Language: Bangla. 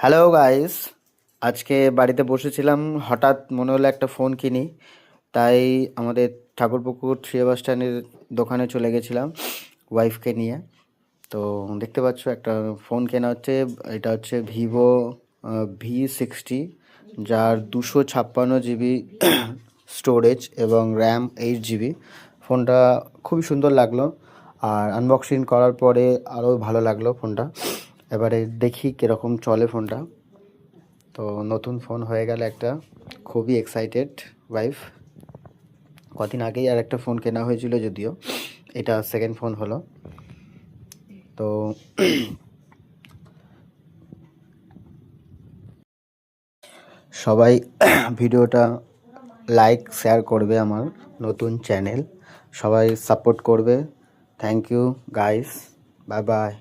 হ্যালো গাইস, আজকে বাড়িতে বসেছিলাম, হঠাৎ মনে হলো একটা ফোন কিনি। তাই আমাদের ঠাকুরপুকুর থ্রি বাস স্ট্যান্ডের দোকানে চলে গেছিলাম ওয়াইফকে নিয়ে। তো দেখতে পাচ্ছ একটা ফোন কেনা হচ্ছে। এটা হচ্ছে ভিভো V60, যার 256 জিবি স্টোরেজ এবং র্যাম 8 জিবি। ফোনটা খুবই সুন্দর লাগলো, আর আনবক্সিং করার পরে আরও ভালো লাগলো ফোনটা। এবারে দেখি কীরকম চলে ফোনটা। তো নতুন ফোন হয়ে গেল একটা, খুবই এক্সাইটেড ওয়াইফ। কদিন আগেই আর একটা ফোন কেনা হয়েছিল, যদিও এটা সেকেন্ড ফোন হলো। তো সবাই ভিডিওটা লাইক শেয়ার করবে, আমার নতুন চ্যানেল, সবাই সাপোর্ট করবে। Thank you guys, bye by.